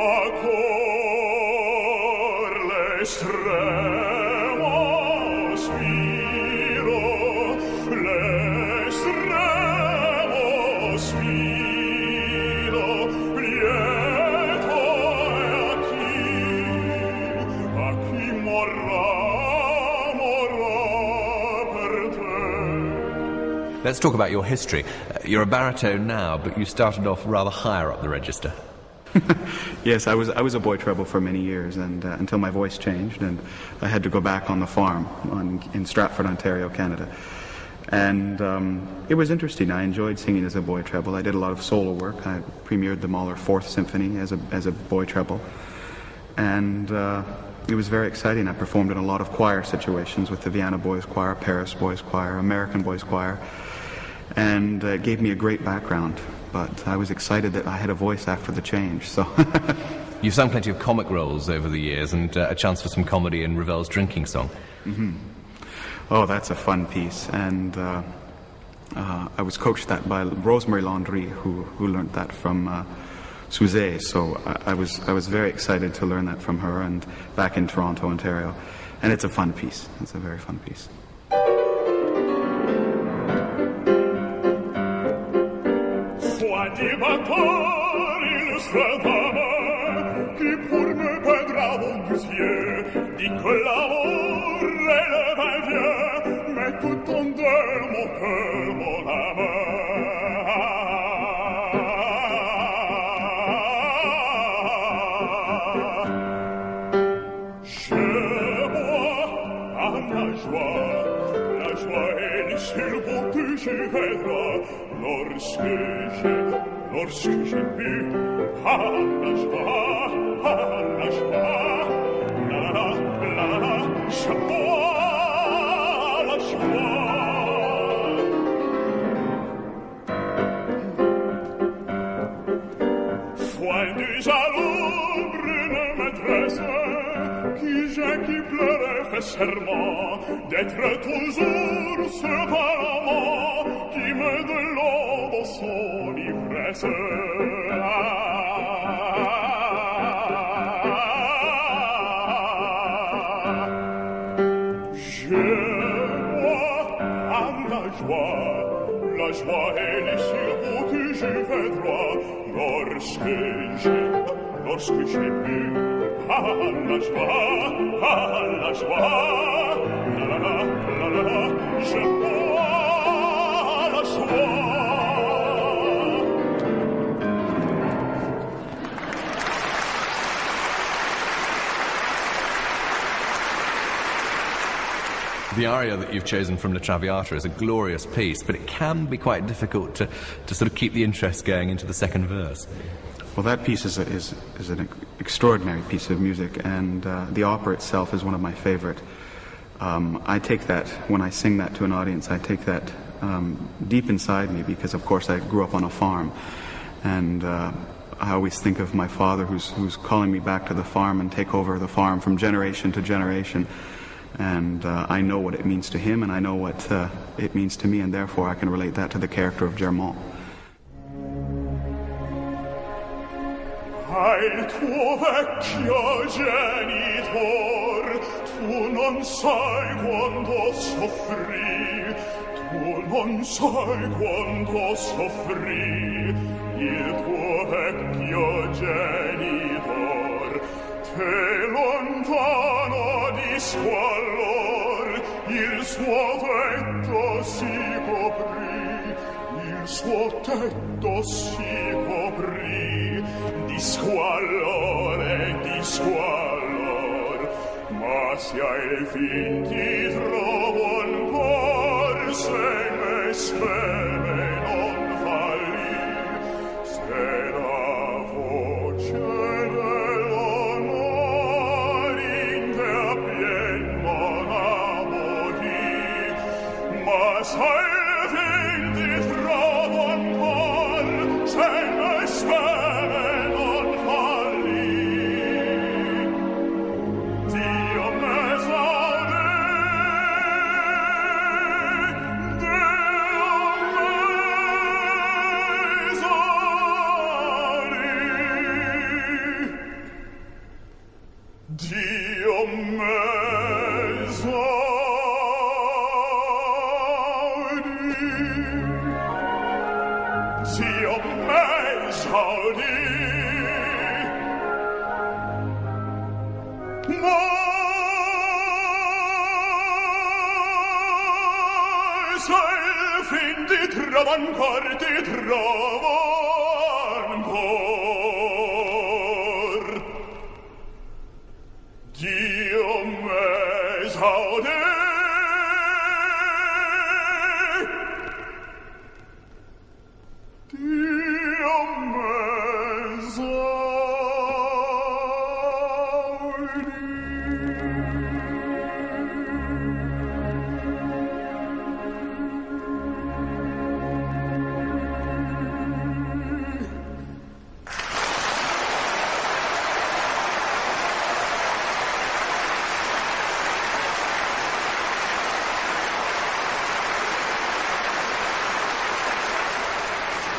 fa cor l'estremo spiro, l'estremo spiro, lieto è a chi morrà per te. Let's talk about your history. You're a baritone now, but you started off rather higher up the register. Yes, I was a boy treble for many years, and until my voice changed, and I had to go back on the farm in Stratford, Ontario, Canada. And it was interesting. I enjoyed singing as a boy treble. I did a lot of solo work. I premiered the Mahler Fourth Symphony as a boy treble, and it was very exciting. I performed in a lot of choir situations with the Vienna Boys Choir, Paris Boys Choir, American Boys Choir, and it gave me a great background. But I was excited that I had a voice after the change, so... You've sung plenty of comic roles over the years, and a chance for some comedy in Ravel's Drinking Song. Mm-hmm. Oh, that's a fun piece, and I was coached that by Rosemary Landry, who learned that from Souzet, so I was very excited to learn that from her, and back in Toronto, Ontario. And it's a fun piece. It's a very fun piece. Di battor illustratama qui pur me perdra vos doucier dit que l'amour relève un vieux mais tout en deux mon cœur mon âme je bois à la joie et le ciel beau que je verrai lorsque j'ai pu la joie, la je bois la joie. Foin du jaloux, brune maîtresse, qui pleurait fait serment d'être toujours ce parlement qui me de l'eau dans son ivresse. Je vois à la joie et les chevaux que je vais droit lorsque j'ai pu la joie, je bois la joie. The aria that you've chosen from La Traviata is a glorious piece, but it can be quite difficult to sort of keep the interest going into the second verse. Well, that piece is an extraordinary piece of music, and the opera itself is one of my favorite. I take that, when I sing that to an audience, I take that deep inside me because, of course, I grew up on a farm, and I always think of my father who's calling me back to the farm and take over the farm from generation to generation, and I know what it means to him, and I know what it means to me, and therefore I can relate that to the character of Germont. Al tuo vecchio genitor tu non sai quanto soffrì, tu non sai quanto soffrì il tuo vecchio genitor, te lontano di squallor il suo tetto si coprì, il suo tetto si coprì di squallor, ma se ai fin ti trovo ancor, se me speme non falli, se la voce dell'onor in te appien non amori, ma se ai fin ti trovo ancor, se me speme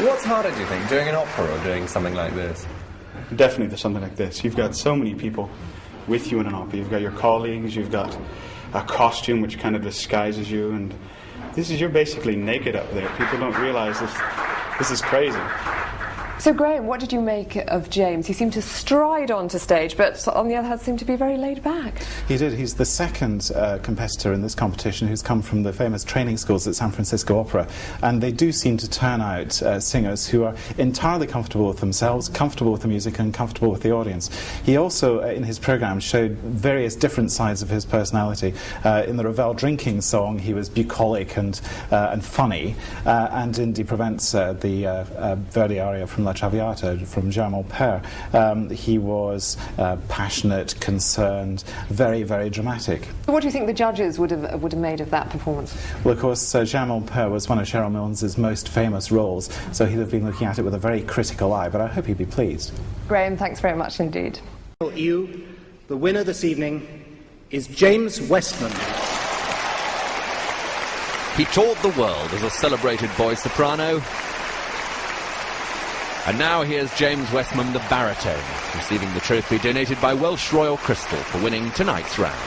What's harder, do you think, doing an opera or doing something like this? Definitely something like this. You've got so many people with you in an opera. You've got your colleagues, you've got a costume which kind of disguises you, and you're basically naked up there. People don't realise this. This is crazy. So, Graham, what did you make of James? He seemed to stride onto stage, but on the other hand seemed to be very laid back. He did. He's the second competitor in this competition who's come from the famous training schools at San Francisco Opera, and they do seem to turn out singers who are entirely comfortable with themselves, comfortable with the music, and comfortable with the audience. He also, in his programme, showed various different sides of his personality. In the Ravel drinking song, he was bucolic and funny, and in Die Provence, the Verdi aria from La Traviata from Jean Père, he was passionate, concerned, very, very dramatic. What do you think the judges would have made of that performance? Well, of course, Jean Père was one of Cheryl Milnes's most famous roles, so he'd have been looking at it with a very critical eye, but I hope he'd be pleased. Graham, thanks very much indeed. The winner this evening is James Westman. He toured the world as a celebrated boy soprano. And now here's James Westman, the baritone, receiving the trophy donated by Welsh Royal Crystal for winning tonight's round.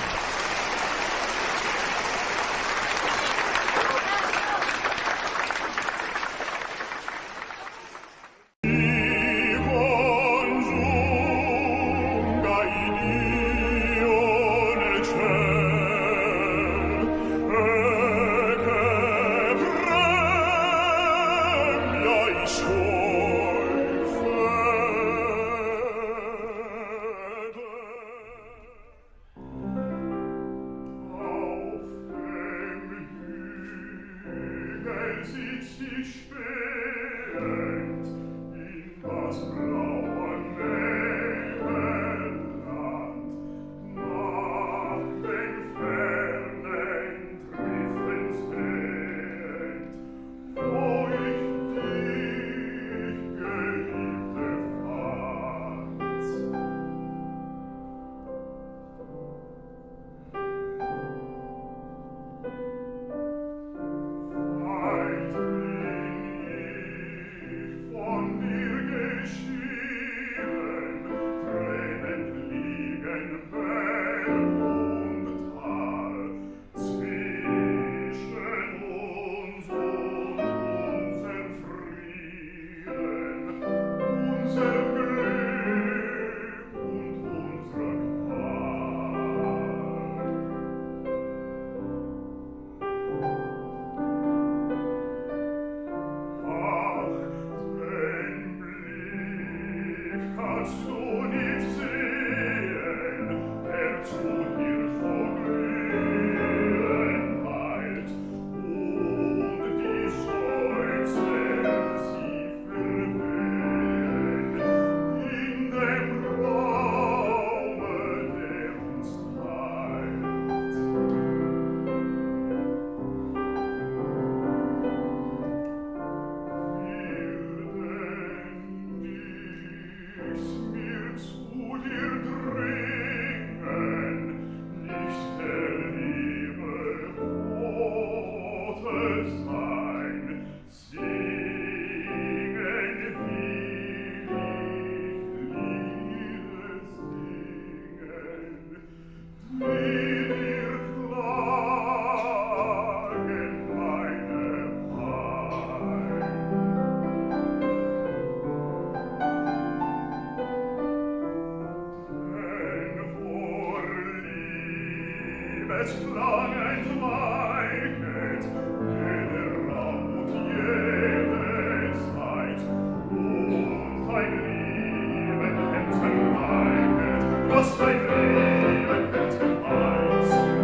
es klang ein Weiket, jeder Raum und jede Zeit, und ein Leben hätte Weiket, was ein Leben hätte Weiz.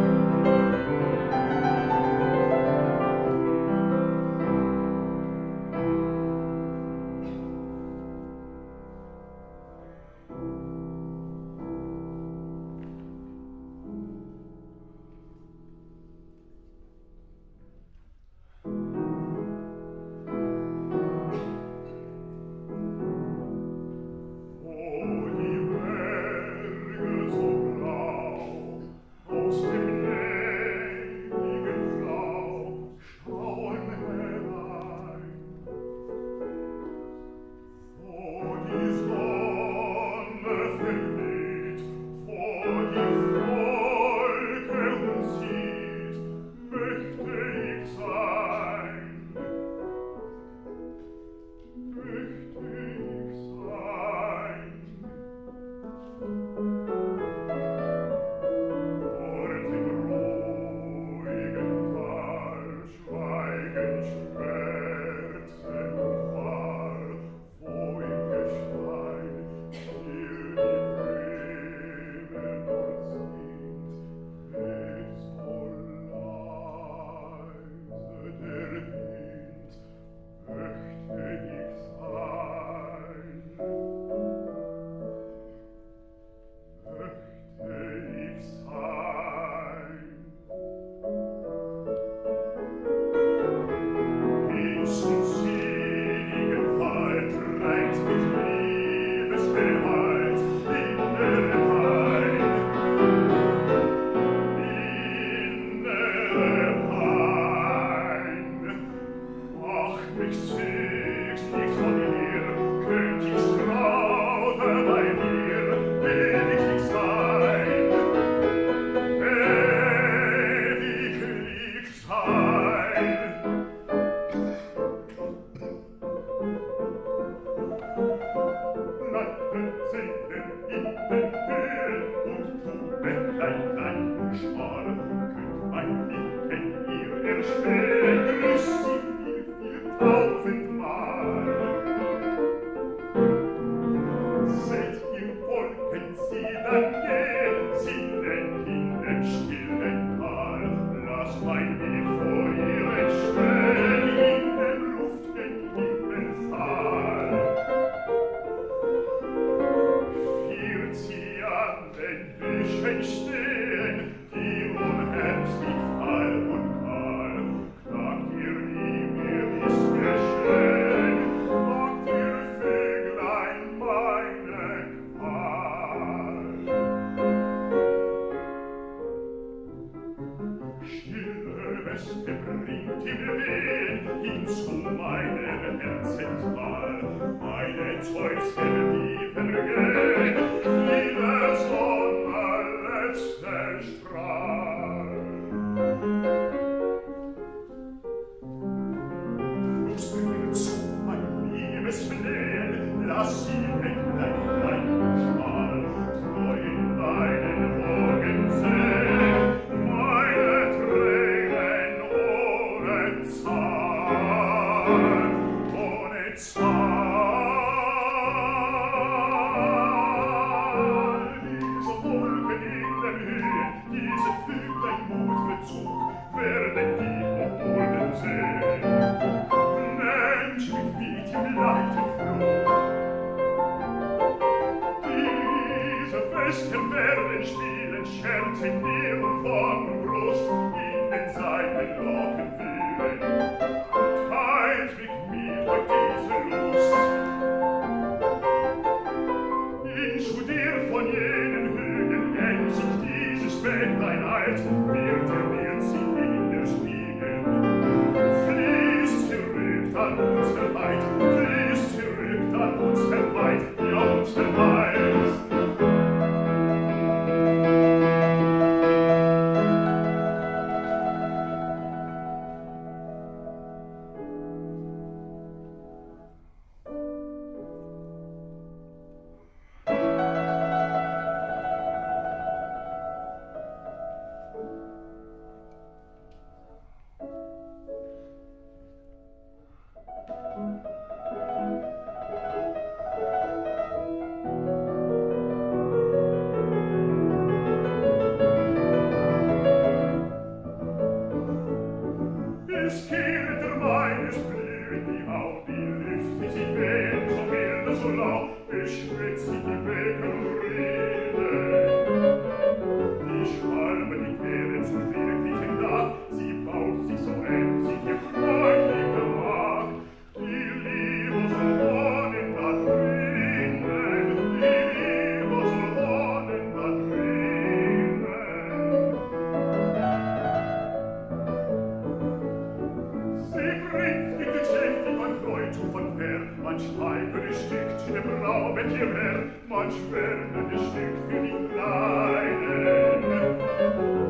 geschenkt für die Kleinen.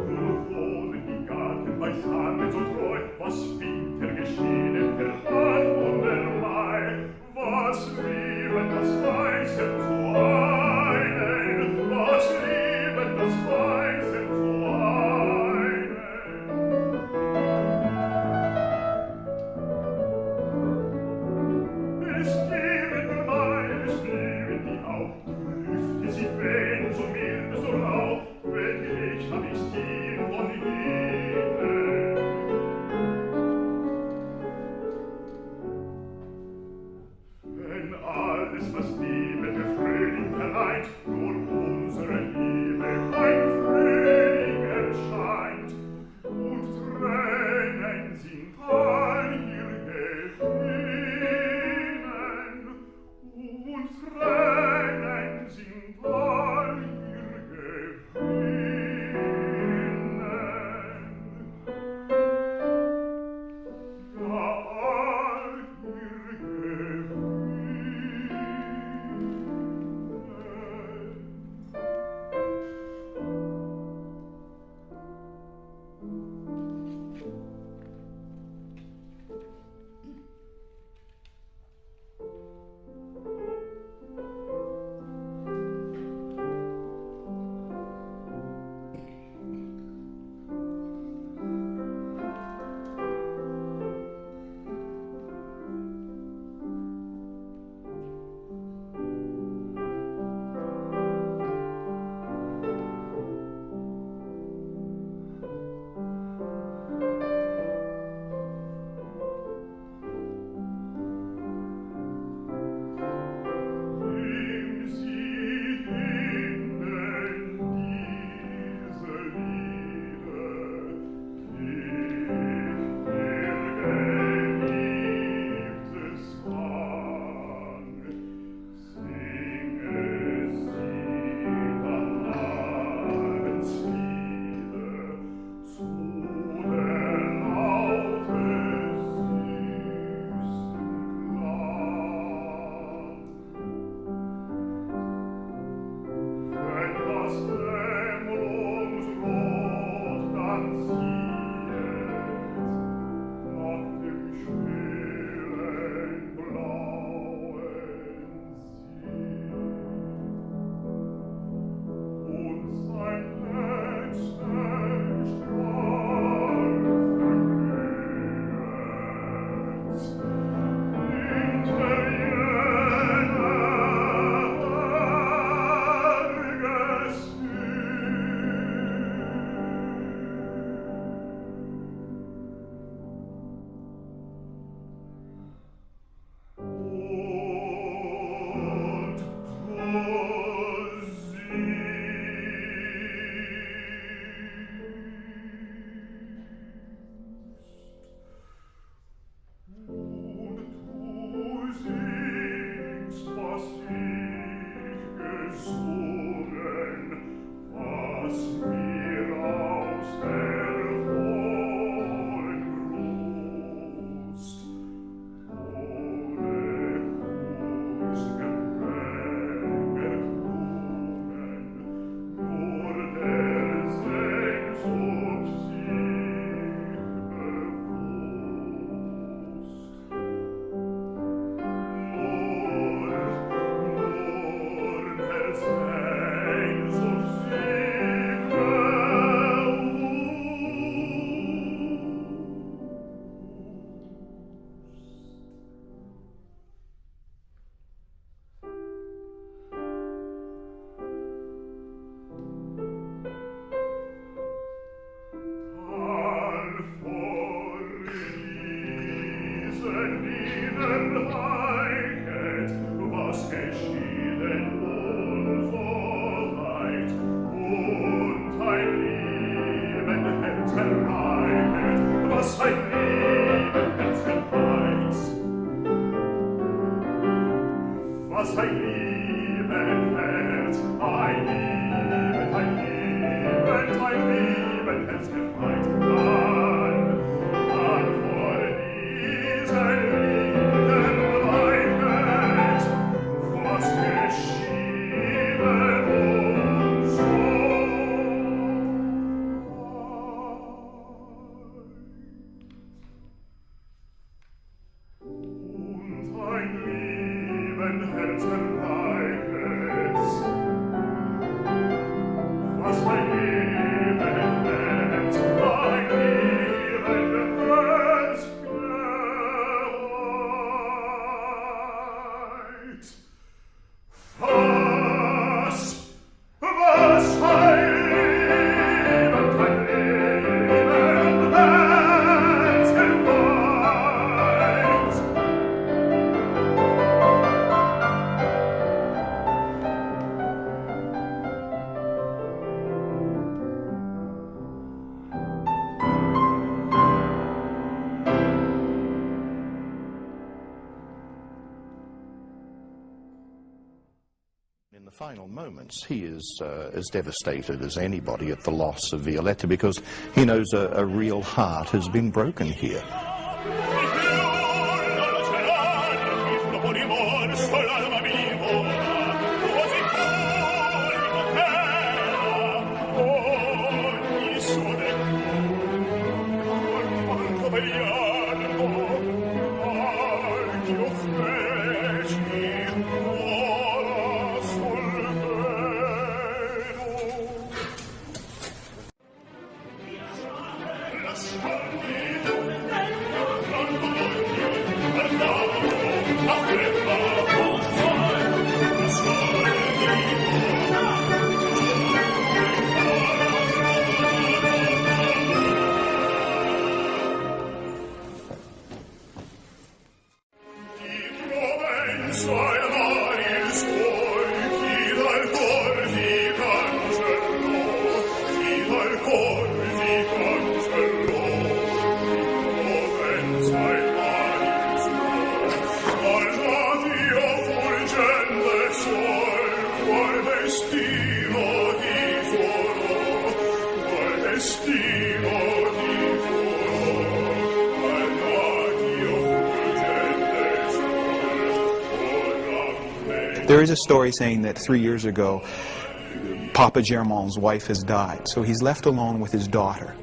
Nur wohnen die Garten beisammen so treu, was Winter geschieden, verrat und der Mai, was lieben das Weiße zu einen, was lieben das Weiße zu einen. Es geben nur meines Leben die auch, Lüfte sie wenn so mild, so rau, wenn ich hab ich dir von ihnen. Wenn alles, was Liebe der Frühling verleiht, nur unsere Liebe ein Frühling erscheint, und Tränen sind all ihr Gefühlen, und Tränen sind all ihr Gefühlen. Ja, all ihr Gefühlen. Nimm sie hinnen diese Lieder, ihr geliebtes Sang. Sing es sie dann abends wieder zu der Laute süßen Klang. Wenn das Dämmerungsrot dann ziehet nach dem stillen blauen See und sein letzter Strahl verglüht hinter was ich gesungen, was mir aus der vollen Brust ohne Kursgepränge klungen, nur der Sehnsucht sich bewusst. Was geschieden unso weit, und ein Leben Herz erreicht, was ein Leben Herz gefeit. Was ein Leben Herz, ein Leben Herz gefeit. Dann vor diesen Lieden reicht, was geschieden In the final moments, he is as devastated as anybody at the loss of Violetta, because he knows a real heart has been broken here. There is a story saying that 3 years ago, Papa Germond's wife has died, so he's left alone with his daughter.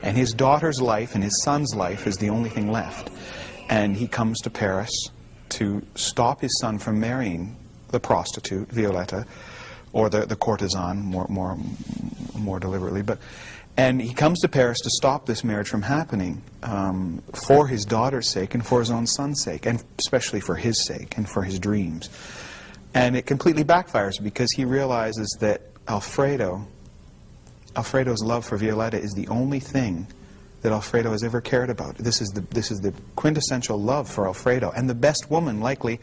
And his daughter's life and his son's life is the only thing left. And he comes to Paris to stop his son from marrying the prostitute, Violetta, or the courtesan, more deliberately. And he comes to Paris to stop this marriage from happening for his daughter's sake and for his own son's sake, and especially for his sake and for his dreams. And it completely backfires because he realizes that Alfredo's love for Violetta is the only thing that Alfredo has ever cared about. This is the quintessential love for Alfredo, and the best woman likely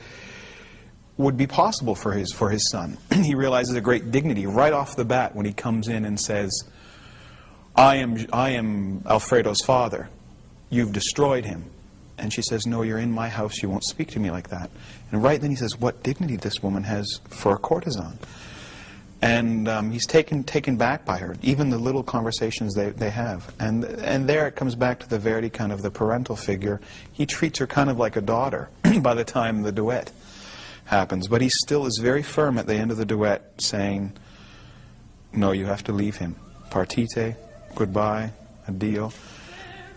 would be possible for his son. He realizes a great dignity right off the bat when he comes in and says, I am Alfredo's father. You've destroyed him. And she says, no, you're in my house, you won't speak to me like that. And right then he says, what dignity this woman has for a courtesan. And he's taken back by her, even the little conversations they have. And there it comes back to the Verdi kind of the parental figure. He treats her kind of like a daughter by the time the duet happens. But he still is very firm at the end of the duet, saying, no, you have to leave him. Partite, goodbye, addio.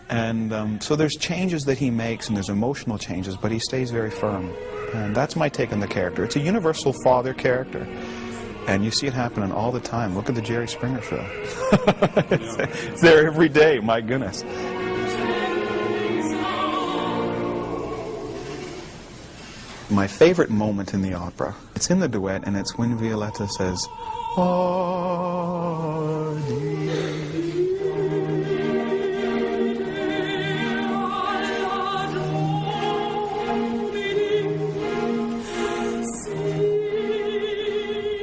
And so there's changes that he makes, and there's emotional changes, but he stays very firm. And that's my take on the character. It's a universal father character. And you see it happening all the time. Look at the Jerry Springer show. It's there every day, my goodness. My favorite moment in the opera, it's in the duet, and it's when Violetta says, "Oh, dear."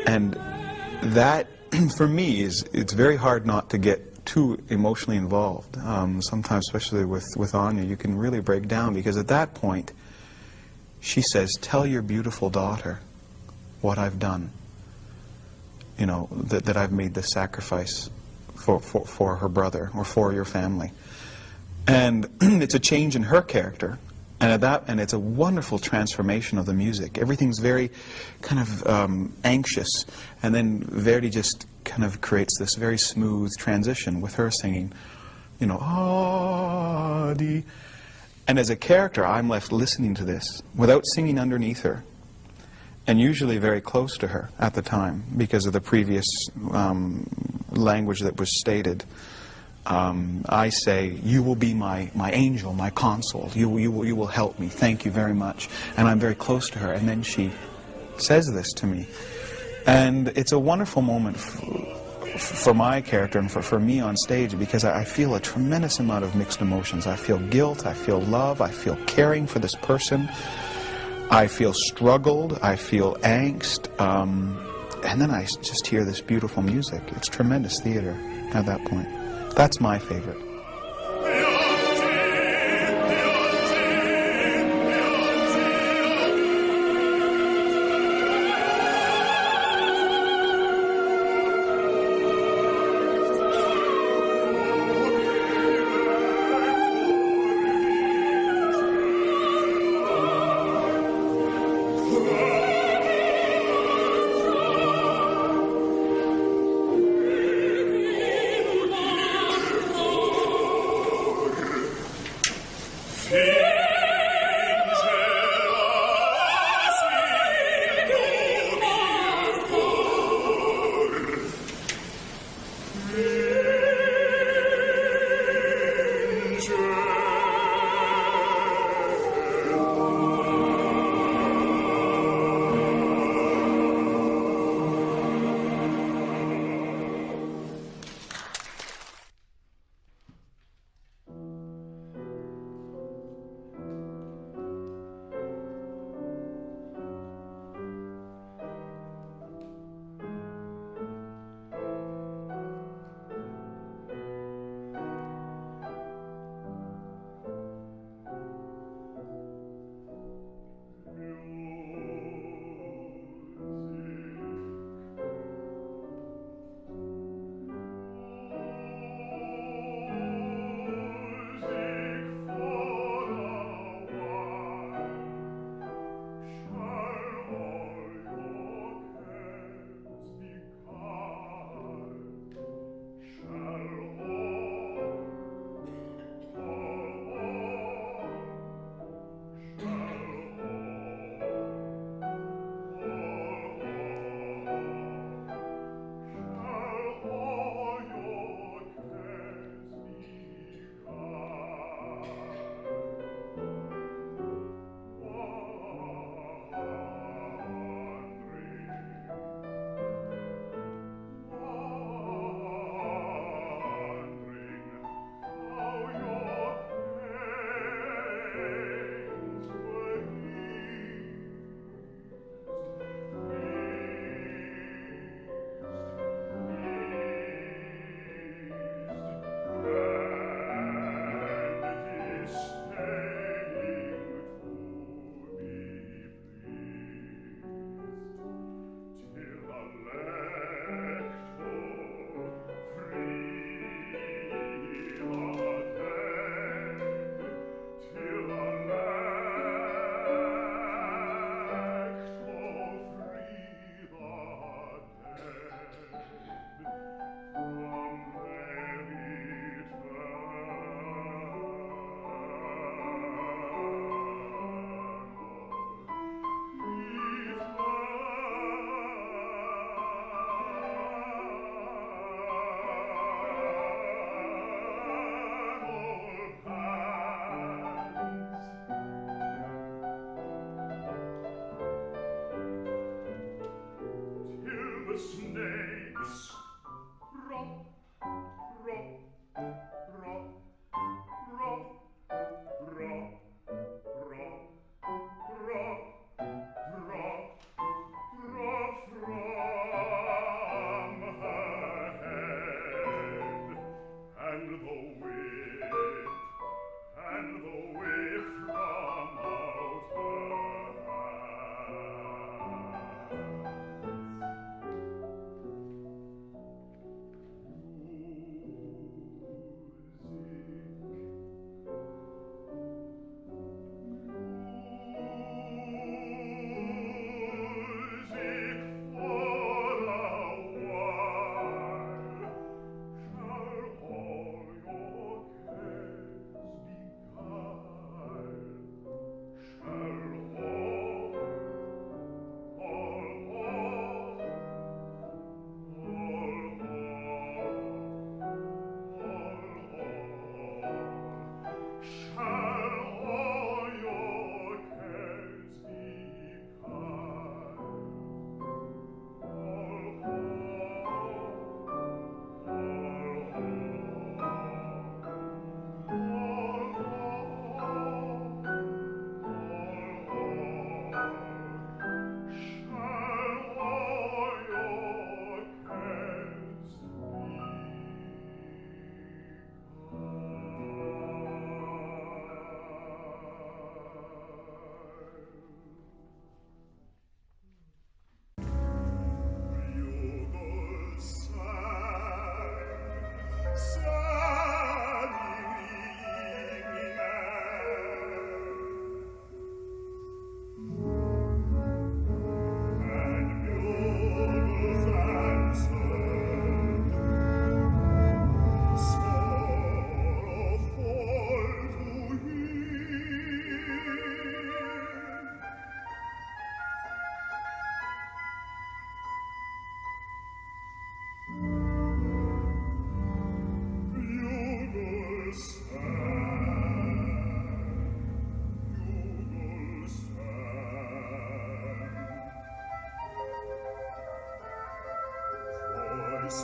And that, for me, it's very hard not to get too emotionally involved. Sometimes, especially with Anya, you can really break down, because at that point, she says, tell your beautiful daughter what I've done. You know, that I've made this sacrifice for her brother or for your family. And it's a change in her character. And it's a wonderful transformation of the music. Everything's very kind of anxious. And then Verdi just kind of creates this very smooth transition with her singing, you know, ah, dee. And as a character, I'm left listening to this without singing underneath her. And usually very close to her at the time because of the previous language that was stated. I say, you will be my angel, my console. You will help me. Thank you very much. And I'm very close to her. And then she says this to me. And it's a wonderful moment for my character and for me on stage, because I feel a tremendous amount of mixed emotions. I feel guilt, I feel love, I feel caring for this person. I feel struggled, I feel angst. And then I just hear this beautiful music. It's tremendous theater at that point. That's my favorite.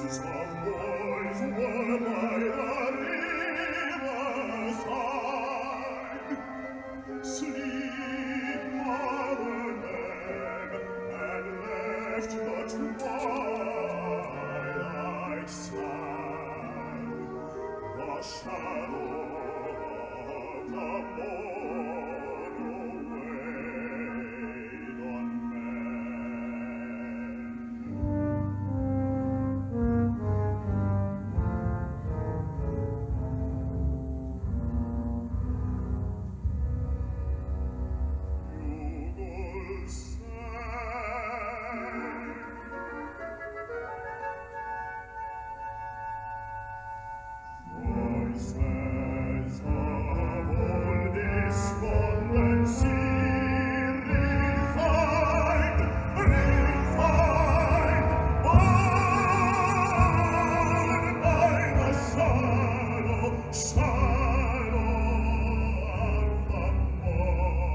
soft boys were by the riverside. Sleep, mother men, and left the twilight sad, the shadow of the morrow weighed on Bugles sang. Voices of old despondency refined by the shadow of the morrow.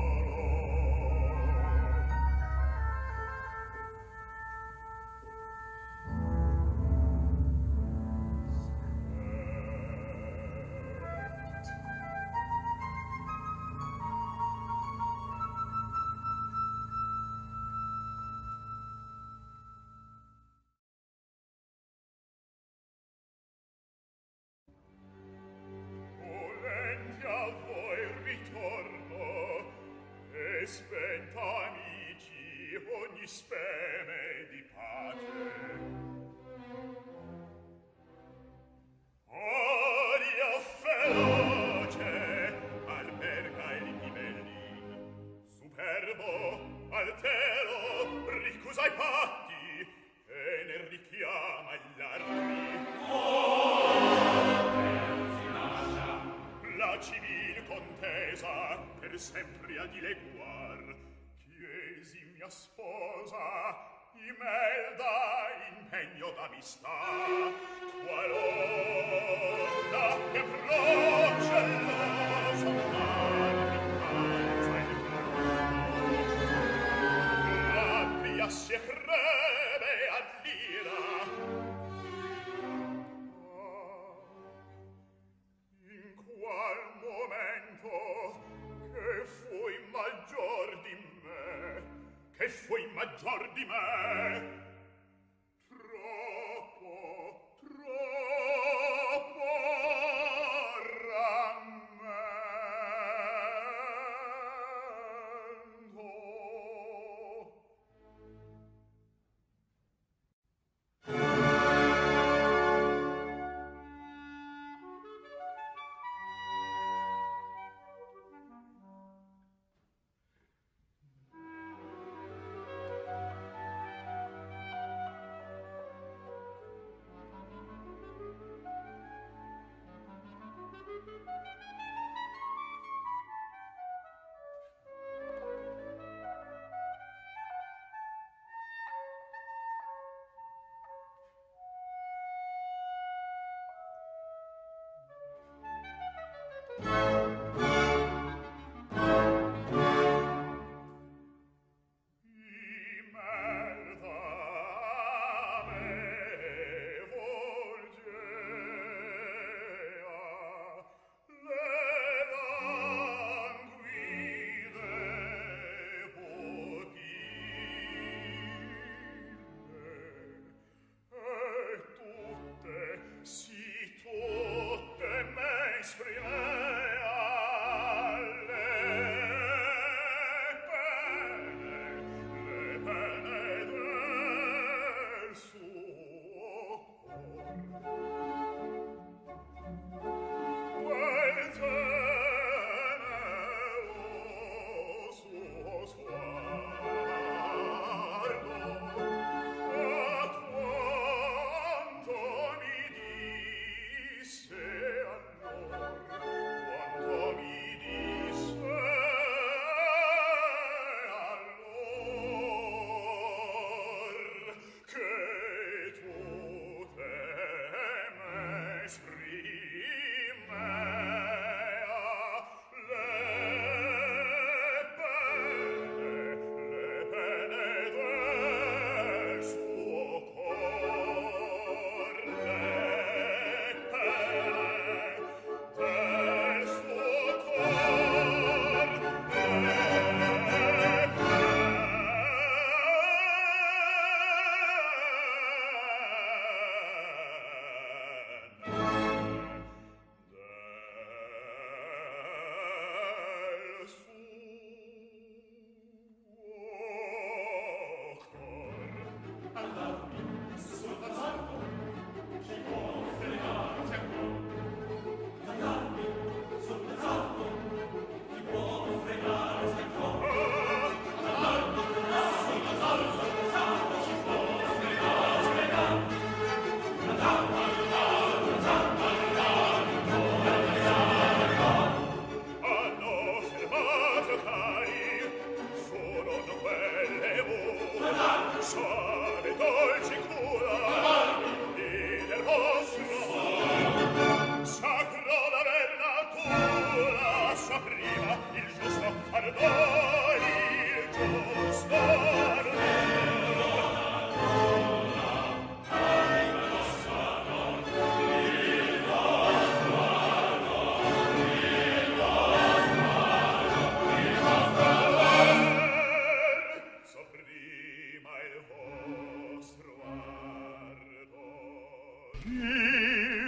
Volenti a voi ritorno, e spenta amici ogni speme di pace. Aria feroce alberga il Ghibellin, superbo, altero, ricusa i patti e ne richiama gli armi. La civil contesa per sempre a dileguar, chiesi mia sposa, imelda impegno d'amistà, qualora che procelloso mare rimbalza il braccio, rabbia si crebe ad l'ira. In qual momento che fui maggior di me, troppo rammento. Si tutte me esprimea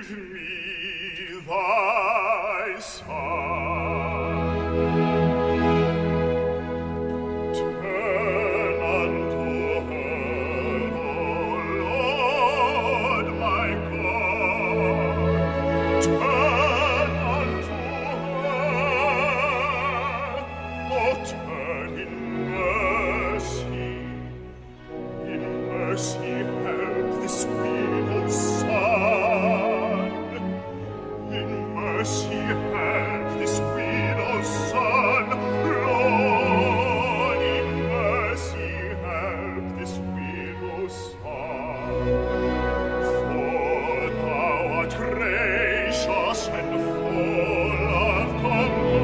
give me thy Son. Turn unto her, O Lord my God. Turn unto her, O turn in mercy. In mercy help this widow's son. In mercy help this widow's son. Lord, in mercy help this widow's son. For thou art gracious and full of compassion,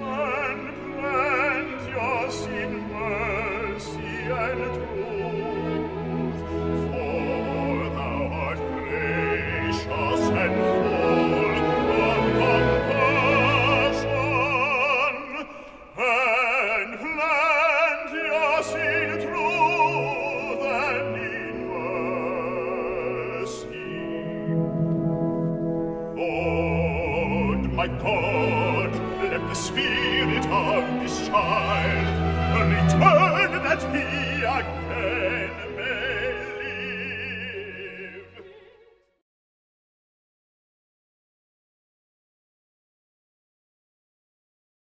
and plenteous in mercy and truth. For thou art gracious and full of compassion, and plenteous in truth and in mercy. Lord, my God, let the spirit of this child return